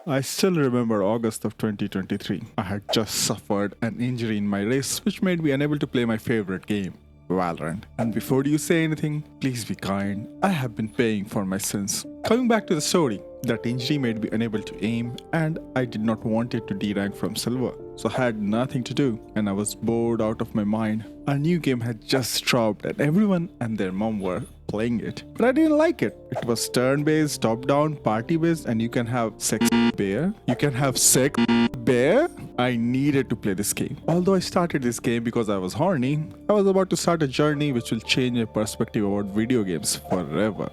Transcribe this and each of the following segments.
I still remember August of 2023. I had just suffered an injury in my wrist, which made me unable to play my favorite game, Valorant. And before you say anything, please be kind. I have been paying for my sins. Coming back to the story, that injury made me unable to aim, and I did not want it to derank from silver. So I had nothing to do, and I was bored out of my mind. A new game had just dropped, and everyone and their mom were playing it. But I didn't like it. It was turn-based, top-down, party-based, and you can have sex bear. You can have sex bear. I needed to play this game. Although I started this game because I was horny, I was about to start a journey which will change my perspective about video games forever.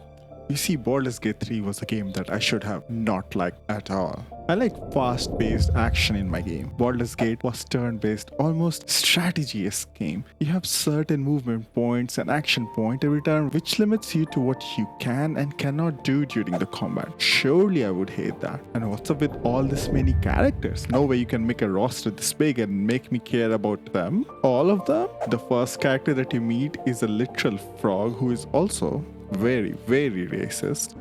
You see, Baldur's Gate 3 was a game that I should have not liked at all. I like fast-paced action in my game. Baldur's Gate was turn-based, almost strategy-esque game. You have certain movement points and action point every turn, which limits you to what you can and cannot do during the combat. Surely I would hate that. And what's up with all this many characters? No way you can make a roster this big and make me care about them. All of them? The first character that you meet is a literal frog who is also very, very racist.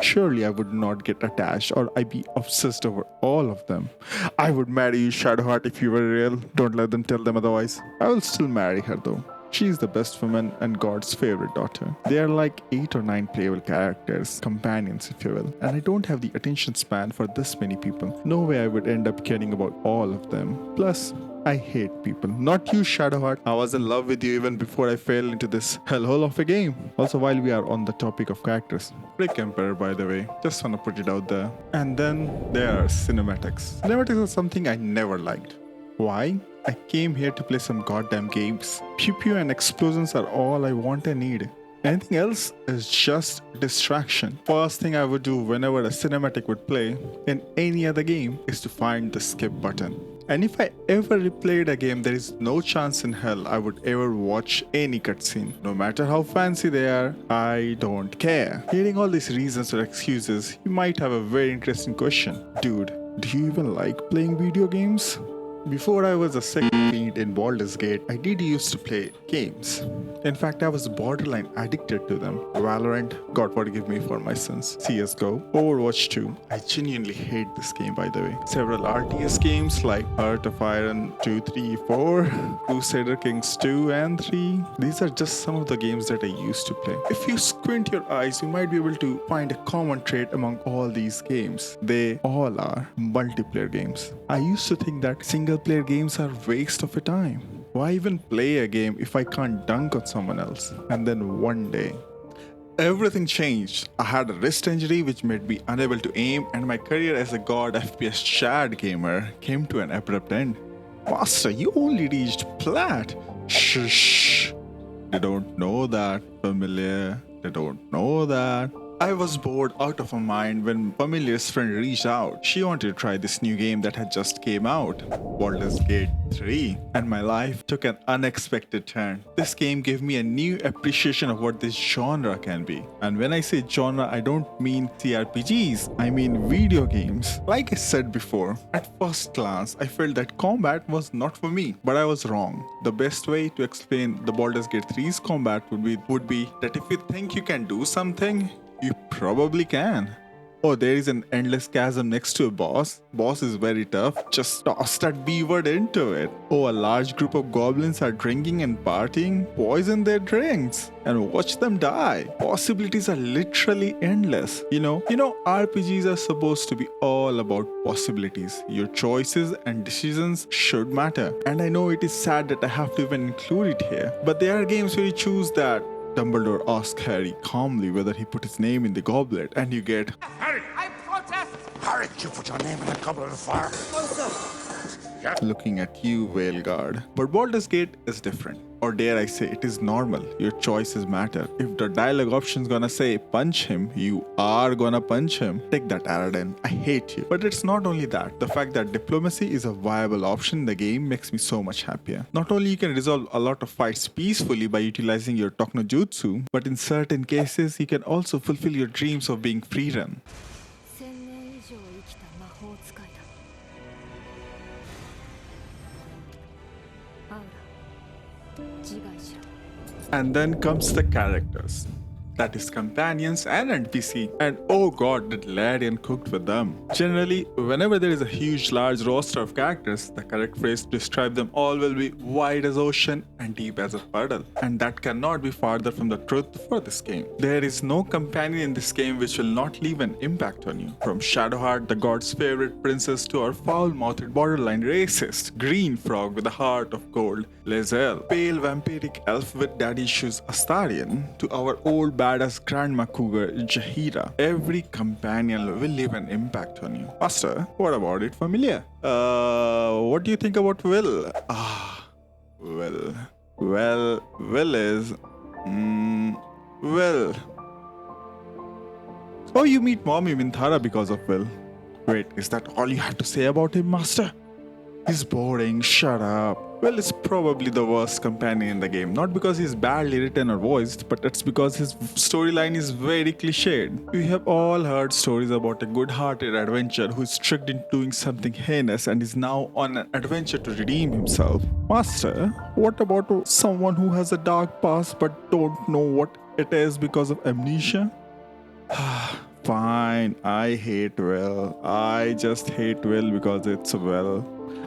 Surely I would not get attached or I'd be obsessed over all of them. I would marry you, Shadowheart, if you were real. Don't let them tell them otherwise. I will still marry her though. She is the best woman and God's favorite daughter. They are like 8 or 9 playable characters, companions if you will, and I don't have the attention span for this many people. No way I would end up caring about all of them. Plus, I hate people. Not you, Shadowheart. I was in love with you even before I fell into this hellhole of a game. Also, while we are on the topic of characters, Brick Emperor, by the way. Just wanna put it out there. And then there are cinematics. Cinematics are something I never liked. Why? I came here to play some goddamn games. Pew pew and explosions are all I want and need. Anything else is just distraction. First thing I would do whenever a cinematic would play in any other game is to find the skip button. And if I ever replayed a game, there is no chance in hell I would ever watch any cutscene. No matter how fancy they are, I don't care. Hearing all these reasons or excuses, you might have a very interesting question. Dude, do you even like playing video games? Before I was a second fiend in Baldur's Gate, I did used to play games. In fact, I was borderline addicted to them. Valorant, God forgive me for my sins. CSGO, Overwatch 2. I genuinely hate this game, by the way. Several RTS games like Heart of Iron 2, 3, 4, Crusader Kings 2 and 3. These are just some of the games that I used to play. If you squint your eyes, you might be able to find a common trait among all these games. They all are multiplayer games. I used to think that single player games are waste of a time. Why even play a game if I can't dunk on someone else? And then one day, everything changed. I had a wrist injury which made me unable to aim, and my career as a god FPS Chad gamer came to an abrupt end. Master, you only reached plat. Shh. They don't know that, familiar. They don't know that. I was bored out of my mind when Familiar's friend reached out. She wanted to try this new game that had just came out, Baldur's Gate 3, and my life took an unexpected turn. This game gave me a new appreciation of what this genre can be. And when I say genre, I don't mean CRPGs, I mean video games. Like I said before, at first glance, I felt that combat was not for me, but I was wrong. The best way to explain the Baldur's Gate 3's combat would be that if you think you can do something, you probably can. Oh, there is an endless chasm next to a boss. Boss is very tough. Just toss that B-word into it. Oh, a large group of goblins are drinking and partying. Poison their drinks and watch them die. Possibilities are literally endless. You know, RPGs are supposed to be all about possibilities. Your choices and decisions should matter. And I know it is sad that I have to even include it here. But there are games where you choose that Dumbledore asks Harry calmly whether he put his name in the goblet, and you get Harry! I protest! Harry, you put your name in the goblet of fire. No, sir. looking at you, Veilguard. But Baldur's Gate is different. Or dare I say, it is normal. Your choices matter. If the dialogue option's gonna say punch him, you are gonna punch him. Take that, Araden. I hate you. But it's not only that. The fact that diplomacy is a viable option in the game makes me so much happier. Not only you can resolve a lot of fights peacefully by utilizing your Tokno-jutsu, but in certain cases, you can also fulfill your dreams of being free-run. And then comes the characters. that is companions and NPC. And oh god, did Larian cooked with them. Generally, whenever there is a huge large roster of characters, the correct phrase to describe them all will be wide as ocean and deep as a puddle. And that cannot be farther from the truth for this game. There is no companion in this game which will not leave an impact on you. From Shadowheart, the god's favorite princess, to our foul-mouthed borderline racist green frog with a heart of gold, Lae'zel, pale vampiric elf with daddy issues Astarion, to our old badass grandma cougar Jaheira. Every companion will leave an impact on you. Master, what about it, familiar? What do you think about Will? Will is... Will. Oh, you meet Mommy Minthara because of Will. Wait, is that all you have to say about him, Master? He's boring, shut up. Will is probably the worst companion in the game, not because he's badly written or voiced, but it's because his storyline is very cliched. We have all heard stories about a good-hearted adventurer who is tricked into doing something heinous and is now on an adventure to redeem himself. Master, what about someone who has a dark past but don't know what it is because of amnesia? Fine, I hate Will. I just hate Will because it's Will.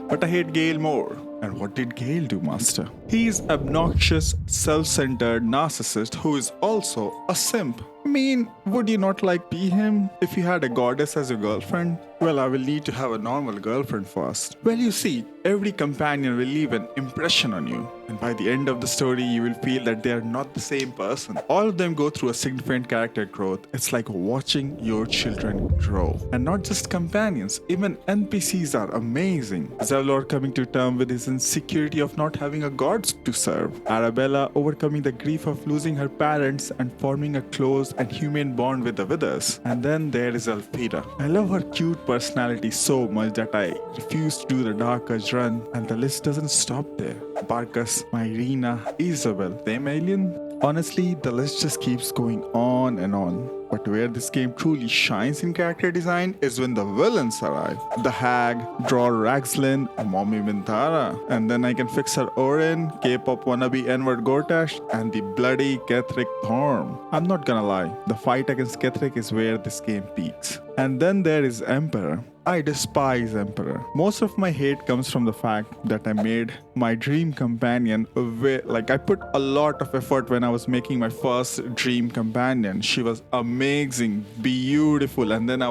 But I hate Gale more. And what did Gale do, Master? He's obnoxious, self-centered narcissist who is also a simp. I mean, would you not like be him if you had a goddess as your girlfriend? Well, I will need to have a normal girlfriend first. Well, you see, every companion will leave an impression on you. And by the end of the story, you will feel that they are not the same person. All of them go through a significant character growth. It's like watching your children grow. And not just companions, even NPCs are amazing. Zevlor coming to terms with his insecurity of not having a god to serve. Arabella overcoming the grief of losing her parents and forming a close and humane bond with the Withers. And then there is Elfida. I love her cute personality so much that I refuse to do the Dark Urge run, and the list doesn't stop there. Barkus, Myrina, Isabel, them alien? Honestly, the list just keeps going on and on. But where this game truly shines in character design is when the villains arrive. The Hag, Draw Ragslin, Mommy Minthara, and then I can fix her Orin, K-pop wannabe N-word Gortash, and the bloody Ketheric Thorm. I'm not gonna lie, the fight against Ketheric is where this game peaks. And then there is Emperor. I despise Emperor. Most of my hate comes from the fact that I made my dream companion I put a lot of effort when I was making my first dream companion. She was amazing, beautiful, and then I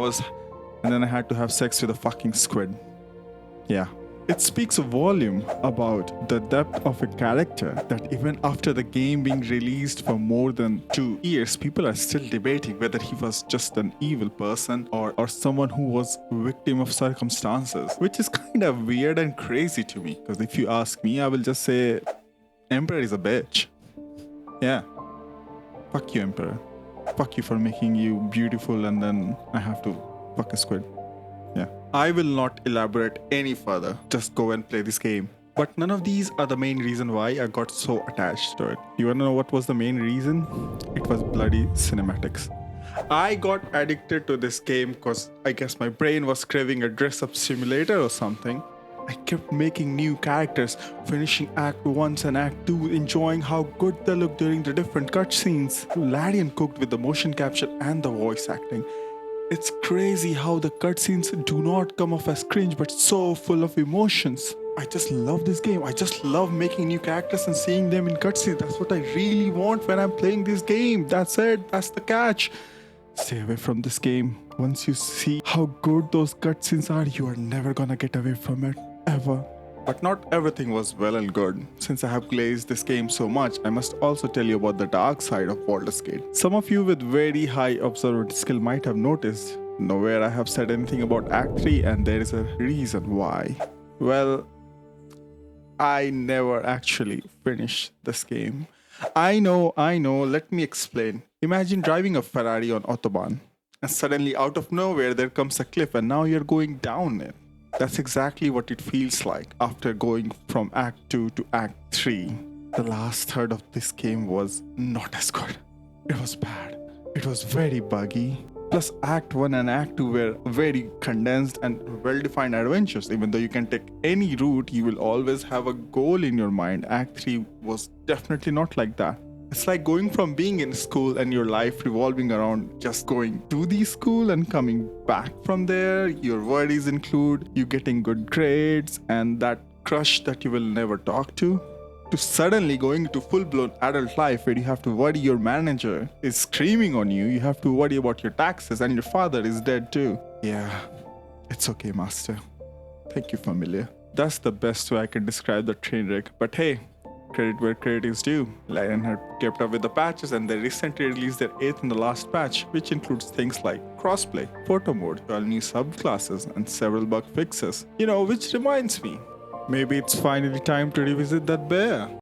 had to have sex with a fucking squid. Yeah. It speaks a volume about the depth of a character that even after the game being released for more than 2 years, people are still debating whether he was just an evil person or someone who was victim of circumstances, which is kind of weird and crazy to me. Because if you ask me, I will just say, Emperor is a bitch. Yeah. Fuck you, Emperor. Fuck you for making you beautiful and then I have to fuck a squid. Yeah. I will not elaborate any further. Just go and play this game. But none of these are the main reason why I got so attached to it. You wanna know what was the main reason? It was bloody cinematics. I got addicted to this game because I guess my brain was craving a dress-up simulator or something. I kept making new characters, finishing Act 1 and Act 2, enjoying how good they look during the different cutscenes. Larian cooked with the motion capture and the voice acting. It's crazy how the cutscenes do not come off as cringe but so full of emotions. I just love this game. I just love making new characters and seeing them in cutscenes. That's what I really want when I'm playing this game. That's it. That's the catch. Stay away from this game. Once you see how good those cutscenes are, you are never gonna get away from it. Ever. But not everything was well and good. Since I have glazed this game so much, I must also tell you about the dark side of Baldur's Gate. Some of you with very high observant skill might have noticed nowhere I have said anything about Act 3, and there is a reason why. Well, I never actually finished this game. I know, let me explain. Imagine driving a Ferrari on Autobahn, and suddenly out of nowhere there comes a cliff and now you're going down it. That's exactly what it feels like after going from Act 2 to Act 3. The last third of this game was not as good. It was bad. It was very buggy. Plus Act 1 and Act 2 were very condensed and well-defined adventures. Even though you can take any route, you will always have a goal in your mind. Act 3 was definitely not like that. It's like going from being in school and your life revolving around just going to the school and coming back from there. Your worries include you getting good grades and that crush that you will never talk to suddenly going to full-blown adult life where you have to worry your manager is screaming on you, you have to worry about your taxes, and your father is dead too. Yeah, it's okay, master. Thank you, familiar. That's the best way I can describe the train wreck. But hey, credit where credit is due. Lionheart kept up with the patches and they recently released their 8th and the last patch, which includes things like crossplay, photo mode, all new subclasses, and several bug fixes. Which reminds me, maybe it's finally time to revisit that bear.